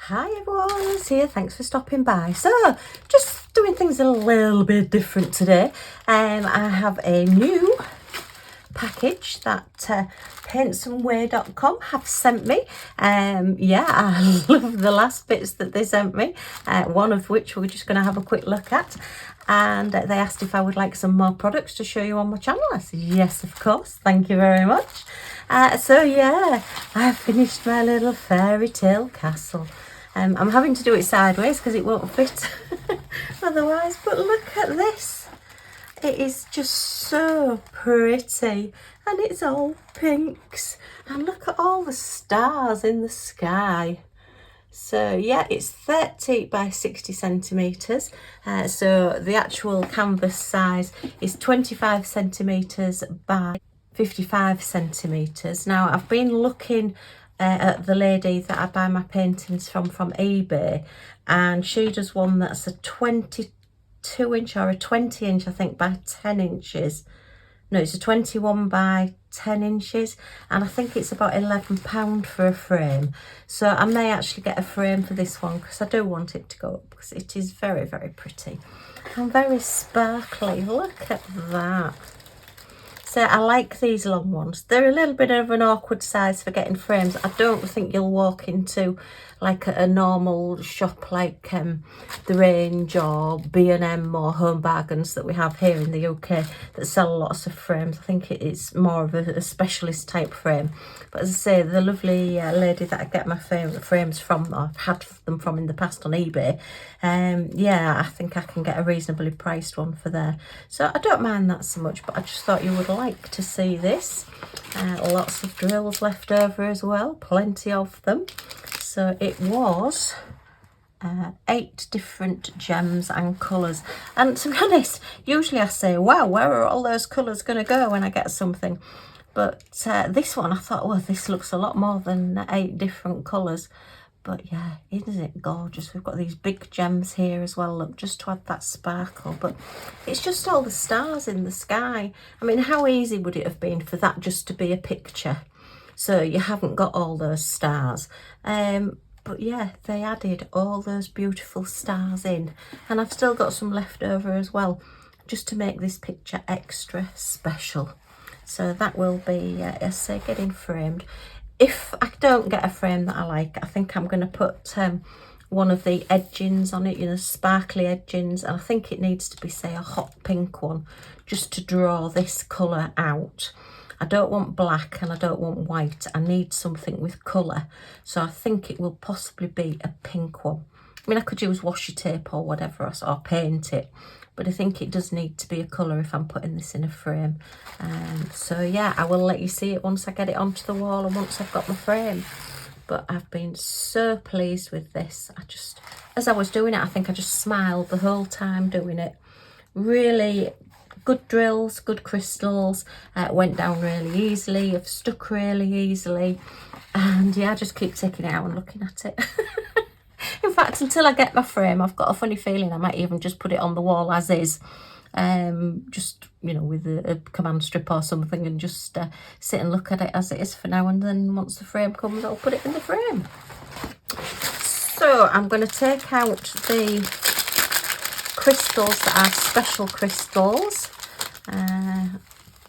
Hi everyone, it's here. Thanks for stopping by. So, just doing things a little bit different today. I have a new package that paintsomeway.com have sent me. Yeah, I love the last bits that they sent me, one of which we're just going to have a quick look at. And they asked if I would like some more products to show you on my channel. I said yes, of course, thank you very much. So yeah, I've finished my little fairy tale castle. I'm having to do it sideways because it won't fit otherwise, but look at this. It is just so pretty, and it's all pinks, and look at all the stars in the sky. So yeah, it's 30 by 60 centimeters. So the actual canvas size is 25 centimeters by 55 centimeters. Now I've been looking at the lady that I buy my paintings from eBay, and she does one that's a 22 inch or a 20 inch, I think, by 10 inches. No, it's a 21 by 10 inches, and I think it's about £11 for a frame. So I may actually get a frame for this one because I do want it to go up, because it is very, very pretty and very sparkly. Look at that. So I like these long ones. They're a little bit of an awkward size for getting frames. I don't think you'll walk into like a normal shop like The Range or B&M or Home Bargains that we have here in the UK that sell lots of frames. I think it's more of a specialist type frame. But as I say, the lovely lady that I get my frames from, or I've had them from in the past on eBay, yeah, I think I can get a reasonably priced one for there. So I don't mind that so much, but I just thought you would like to see this. Lots of drills left over as well, plenty of them. So it was 8 different gems and colours. And to be honest, usually I say, wow, where are all those colours going to go when I get something? But this one, I thought, well, this looks a lot more than 8 different colours. But yeah, isn't it gorgeous? We've got these big gems here as well, look, just to add that sparkle. But it's just all the stars in the sky. I mean, how easy would it have been for that just to be a picture? So you haven't got all those stars. But yeah, they added all those beautiful stars in. And I've still got some left over as well, just to make this picture extra special. So that will be, as I say, getting framed. If I don't get a frame that I like, I think I'm going to put one of the edgings on it, you know, sparkly edgings. And I think it needs to be, say, a hot pink one, just to draw this colour out. I don't want black and I don't want white. I need something with colour. So I think it will possibly be a pink one. I mean, I could use washi tape or whatever, or paint it. But I think it does need to be a colour if I'm putting this in a frame. So yeah, I will let you see it once I get it onto the wall and once I've got my frame. But I've been so pleased with this. As I was doing it, I think I just smiled the whole time doing it. Really good drills, good crystals, went down really easily, have stuck really easily. And yeah, I just keep taking it out and looking at it. In fact, until I get my frame, I've got a funny feeling I might even just put it on the wall as is. Just, you know, with a command strip or something, and just sit and look at it as it is for now. And then once the frame comes, I'll put it in the frame. So I'm going to take out the crystals that are special crystals.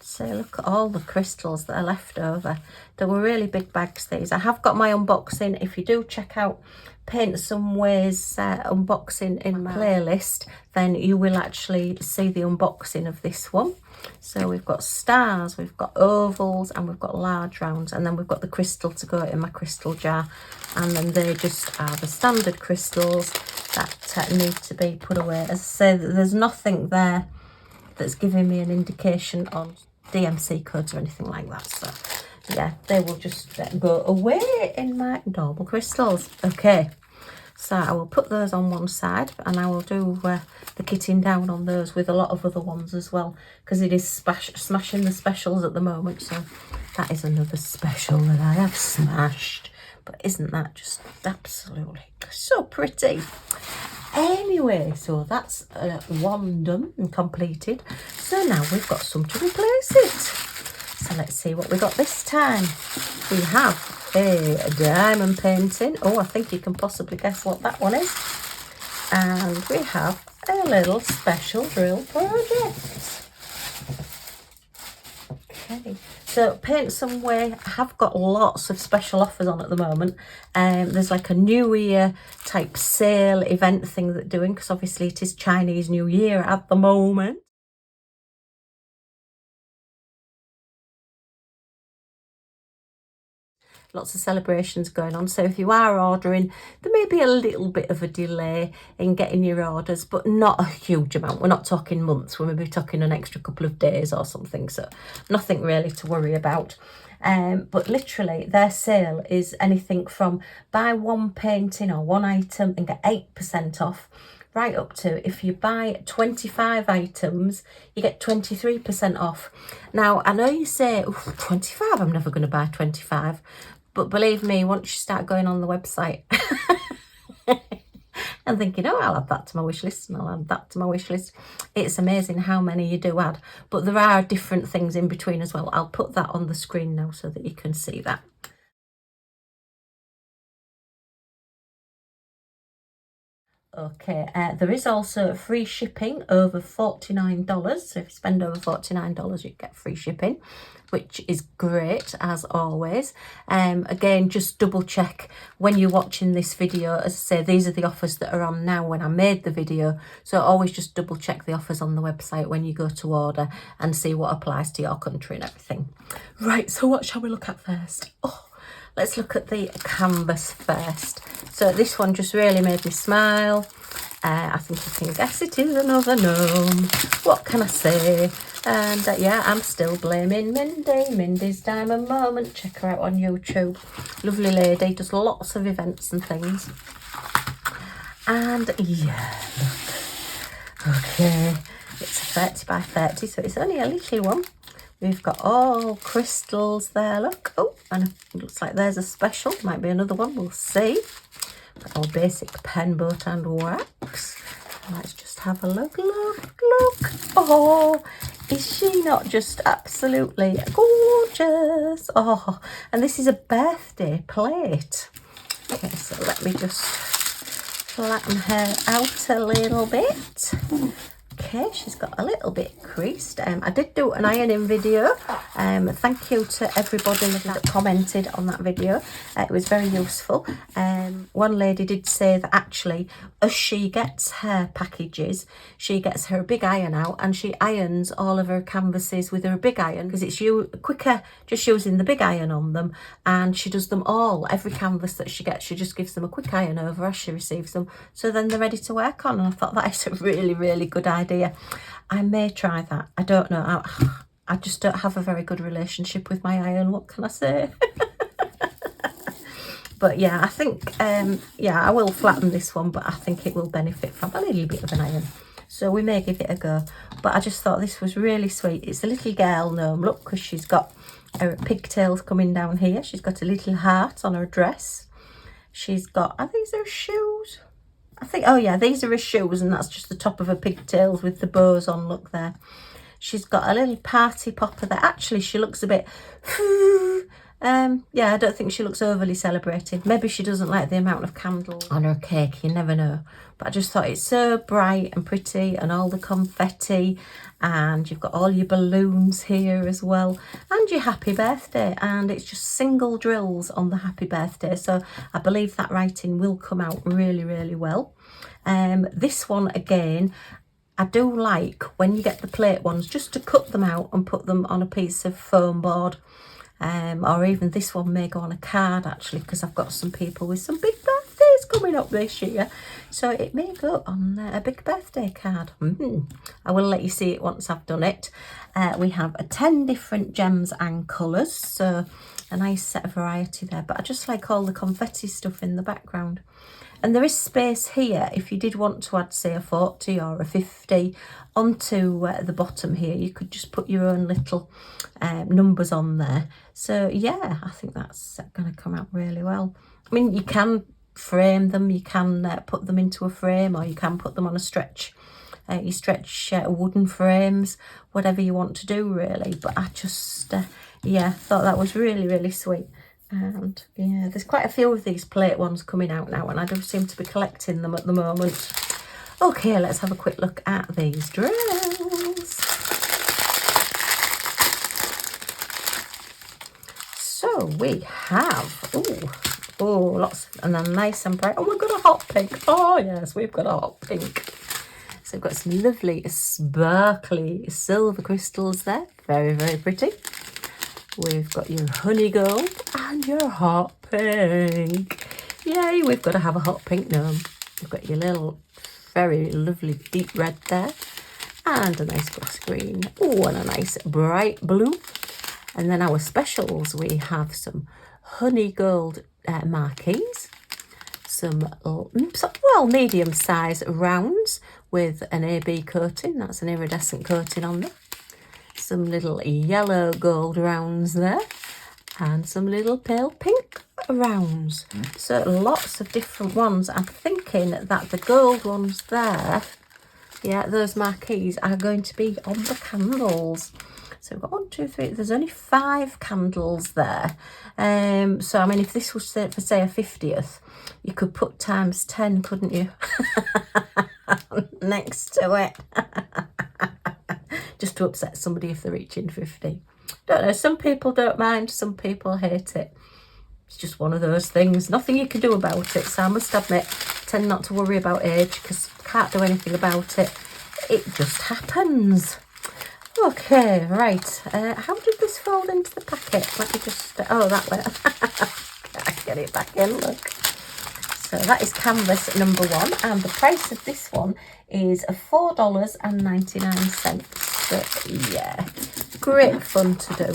So look at all the crystals that are left over. There were really big bags, these. I have got my unboxing. If you do check out Paintsomeway's unboxing in my playlist, then you will actually see the unboxing of this one. So we've got stars, we've got ovals, and we've got large rounds, and then we've got the crystal to go in my crystal jar. And then they just are the standard crystals that need to be put away. As I say, there's nothing there that's giving me an indication on DMC codes or anything like that. So yeah, they will just go away in my normal crystals. Okay, so I will put those on one side, and I will do the kitting down on those with a lot of other ones as well, because it is smashing the specials at the moment. So that is another special that I have smashed. But isn't that just absolutely so pretty? Anyway, so that's one done and completed. So now we've got some to replace it. So let's see what we got this time. We have a diamond painting. Oh, I think you can possibly guess what that one is. And we have a little special drill project. Okay, so Paintsomeway have got lots of special offers on at the moment. There's like a New Year type sale event thing that they're doing, because obviously it is Chinese New Year at the moment. Lots of celebrations going on, so if you are ordering, there may be a little bit of a delay in getting your orders, but not a huge amount. We're not talking months, we're maybe talking an extra couple of days or something, so nothing really to worry about. But literally their sale is anything from buy one painting or one item and get 8% off, right up to if you buy 25 items you get 23% off. Now I know you say 25, I'm never going to buy 25, but believe me, once you start going on the website and thinking, oh, I'll add that to my wish list and I'll add that to my wish list, it's amazing how many you do add. But there are different things in between as well. I'll put that on the screen now so that you can see that. Okay, there is also free shipping over $49. So if you spend over $49, you get free shipping, which is great as always. Again, just double check when you're watching this video. As I say, these are the offers that are on now when I made the video. So always just double check the offers on the website when you go to order and see what applies to your country and everything. Right, so what shall we look at first? Oh, let's look at the canvas first. So this one just really made me smile. I think you can guess it is another gnome. What can I say? And yeah, I'm still blaming Mindy. Mindy's Diamond Moment. Check her out on YouTube. Lovely lady, does lots of events and things. And yeah, look. Okay, it's a 30 by 30, so it's only a little one. We've got all crystals there, look. Oh, and it looks like there's a special. Might be another one, we'll see. Got our basic pen, boat and wax. Let's just have a look, look. Oh, is she not just absolutely gorgeous? Oh, and this is a birthday plate. Okay, so let me just flatten her out a little bit. Okay, she's got a little bit creased. I did do an ironing video. Thank you to everybody that commented on that video. It was very useful. One lady did say that actually, as she gets her packages, she gets her big iron out and she irons all of her canvases with her big iron, because it's quicker just using the big iron on them, and she does them all. Every canvas that she gets, she just gives them a quick iron over as she receives them, so then they're ready to work on. And I thought that is a really, really good idea. I may try that. I don't know. I just don't have a very good relationship with my iron. What can I say? But yeah, I think, yeah, I will flatten this one, but I think it will benefit from a little bit of an iron. So we may give it a go. But I just thought this was really sweet. It's a little girl gnome, look, because she's got her pigtails coming down here. She's got a little heart on her dress. She's got, are these her shoes? I think, oh yeah, these are her shoes, and that's just the top of her pigtails with the bows on, look there. She's got a little party popper there. Actually, she looks a bit, yeah, I don't think she looks overly celebrated. Maybe she doesn't like the amount of candles on her cake, you never know. But I just thought it's so bright and pretty, and all the confetti, and you've got all your balloons here as well, and your happy birthday, and it's just single drills on the happy birthday. So I believe that writing will come out really, really well. This one again, I do like when you get the plate ones just to cut them out and put them on a piece of foam board. Or even this one may go on a card actually, because I've got some people with some big birthdays coming up this year, so it may go on a big birthday card. I will let you see it once I've done it. We have 10 different gems and colours, so a nice set of variety there, but I just like all the confetti stuff in the background. And there is space here if you did want to add, say, a 40 or a 50 onto the bottom here. You could just put your own little numbers on there. So yeah, I think that's going to come out really well. I mean, you can frame them, you can put them into a frame, or you can put them on a stretch. You stretch wooden frames, whatever you want to do really. But I just, yeah, thought that was really, really sweet. And yeah, there's quite a few of these plate ones coming out now, and I do seem to be collecting them at the moment. Okay, let's have a quick look at these drills. So we have, lots, and they're nice and bright. Oh, we've got a hot pink. Oh yes, we've got a hot pink. So we've got some lovely sparkly silver crystals there. Very, very pretty. We've got your honey gold and your hot pink. Yay, we've got to have a hot pink gnome. We've got your little very lovely deep red there. And a nice grass green. Oh, and a nice bright blue. And then our specials, we have some honey gold marquees. Some, medium size rounds with an AB coating. That's an iridescent coating on them. Some little yellow gold rounds there. And some little pale pink rounds. So lots of different ones. I'm thinking that the gold ones there, yeah, those marquees are going to be on the candles. So we've got 1, 2, 3, there's only 5 candles there. So I mean, if this was for say a 50th, you could put times 10, couldn't you? Next to it. Just to upset somebody if they're reaching 50. Don't know, some people don't mind, some people hate it. It's just one of those things, nothing you can do about it. So I must admit, I tend not to worry about age because I can't do anything about it. It just happens. Okay, right, how did this fold into the packet? Let me just, that way. I get it back in, look. So that is canvas number 1, and the price of this one is $4.99. So yeah, great fun to do.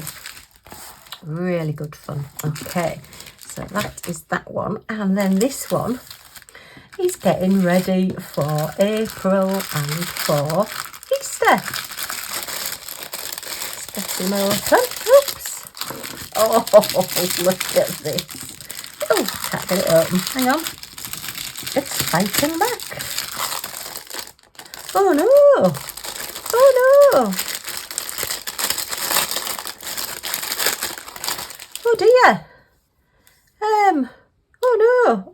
Really good fun. Okay, so that is that one. And then this one is getting ready for April and for Easter. Let's get him open. Oops. Oh, look at this. Oh, can't get it open. Hang on. It's fighting back. Oh no. Oh no. Oh dear. Oh no.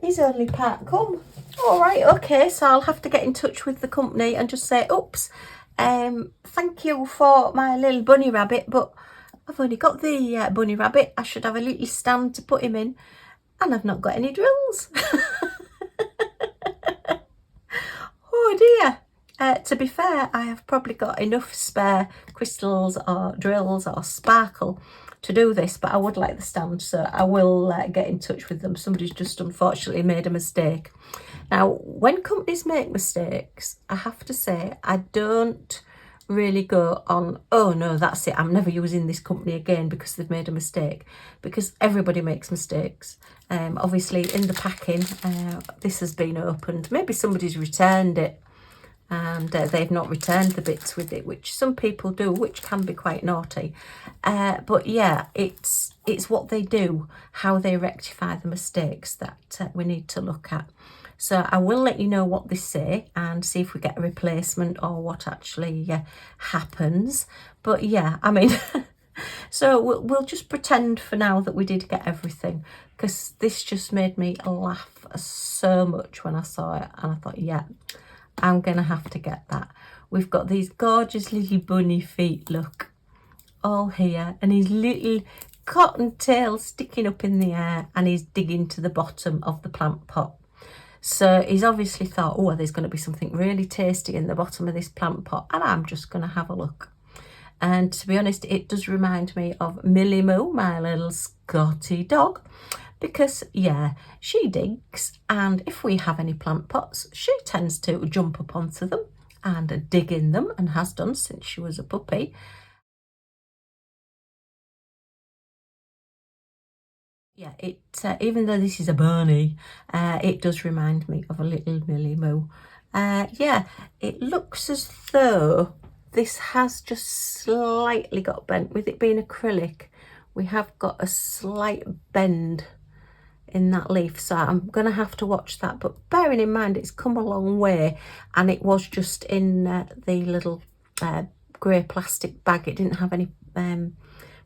He's only part come. All right, okay, so I'll have to get in touch with the company and just say, oops, thank you for my little bunny rabbit, but I've only got the bunny rabbit. I should have a little stand to put him in, and I've not got any drills. Oh dear. To be fair, I have probably got enough spare crystals or drills or sparkle to do this, but I would like the stand, so I will get in touch with them. Somebody's just unfortunately made a mistake. Now, when companies make mistakes, I have to say, I don't really go on, oh no, that's it, I'm never using this company again because they've made a mistake, because everybody makes mistakes. Obviously in the packing, this has been opened, maybe somebody's returned it and they've not returned the bits with it, which some people do, which can be quite naughty. But yeah, it's what they do, how they rectify the mistakes that we need to look at. So I will let you know what they say and see if we get a replacement or what actually happens. But yeah, I mean, so we'll just pretend for now that we did get everything, because this just made me laugh so much when I saw it, and I thought, yeah, I'm gonna have to get that. We've got these gorgeous little bunny feet, look, all here, and his little cotton tail sticking up in the air, and he's digging to the bottom of the plant pot. So he's obviously thought, oh, there's going to be something really tasty in the bottom of this plant pot, and I'm just going to have a look. And to be honest, it does remind me of Millie Moo, my little Scotty dog, because yeah, she digs, and if we have any plant pots, she tends to jump up onto them and dig in them, and has done since she was a puppy. Yeah, it even though this is a bunny, it does remind me of a little Millie Moo. Yeah, it looks as though this has just slightly got bent. With it being acrylic, we have got a slight bend in that leaf, so I'm gonna have to watch that. But bearing in mind it's come a long way, and it was just in the little grey plastic bag, it didn't have any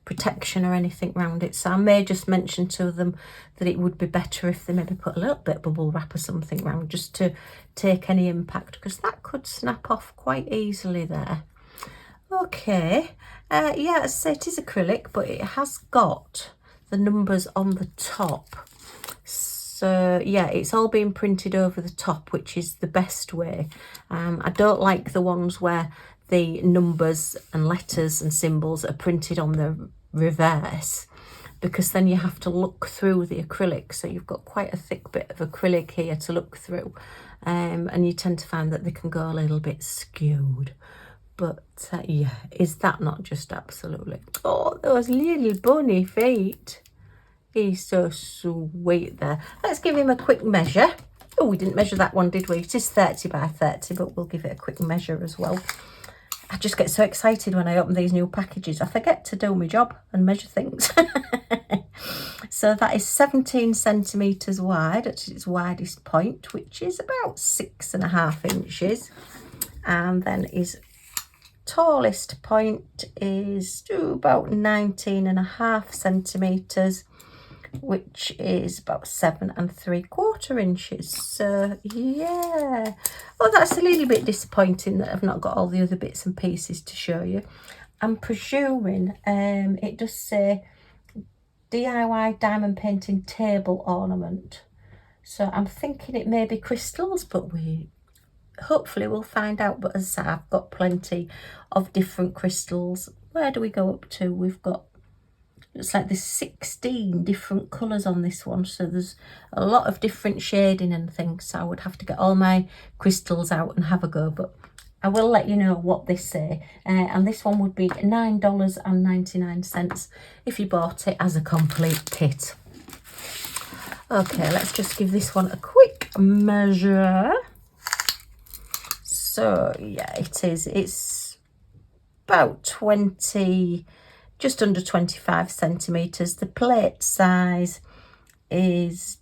protection or anything around it, so I may just mention to them that it would be better if they maybe put a little bit of bubble wrap or something around, just to take any impact, because that could snap off quite easily there. Okay, yeah, as I say, it is acrylic, but it has got the numbers on the top. So yeah, it's all been printed over the top, which is the best way. I don't like the ones where the numbers and letters and symbols are printed on the reverse, because then you have to look through the acrylic. So you've got quite a thick bit of acrylic here to look through, and you tend to find that they can go a little bit skewed. But yeah, is that not just absolutely... Oh, those little bunny feet. He's so sweet there. Let's give him a quick measure. Oh, we didn't measure that one, did we? It is 30 by 30, but we'll give it a quick measure as well. I just get so excited when I open these new packages. I forget to do my job and measure things. So that is 17 centimetres wide at its widest point, which is about 6.5 inches. And then his tallest point is about 19.5 centimetres, which is about 7 3/4 inches. So yeah, oh, that's a little bit disappointing that I've not got all the other bits and pieces to show you. I'm presuming it does say DIY diamond painting table ornament, so I'm thinking it may be crystals, but we hopefully we'll find out. But as I say, I've got plenty of different crystals. Where do we go up to? We've got, looks like there's 16 different colours on this one, so there's a lot of different shading and things, so I would have to get all my crystals out and have a go, but I will let you know what they say. And this one would be $9.99 if you bought it as a complete kit. Okay, let's just give this one a quick measure. So yeah, it's about 20, just under 25 centimetres. The plate size is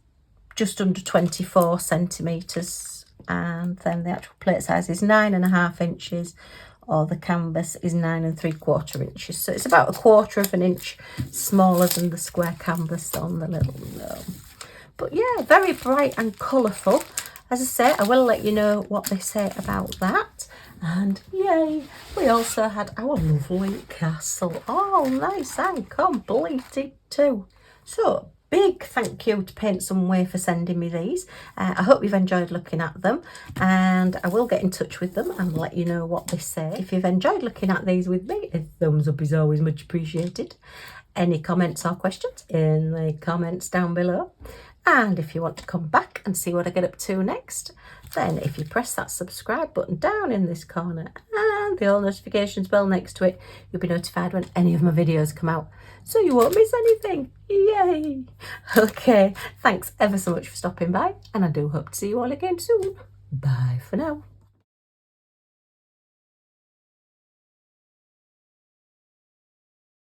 just under 24 centimetres, and then the actual plate size is 9.5 inches, or the canvas is 9 3/4 inches. So it's about 1/4 inch smaller than the square canvas on the little gnome. But yeah, very bright and colourful. As I say, I will let you know what they say about that. And yay, we also had our lovely castle, all nice and completed too. So big thank you to Paintsomeway for sending me these. I hope you've enjoyed looking at them, and I will get in touch with them and let you know what they say. If you've enjoyed looking at these with me, a thumbs up is always much appreciated. Any comments or questions in the comments down below. And if you want to come back and see what I get up to next, then if you press that subscribe button down in this corner and the all notifications bell next to it, you'll be notified when any of my videos come out, so you won't miss anything. Yay! Okay, thanks ever so much for stopping by, and I do hope to see you all again soon. Bye for now.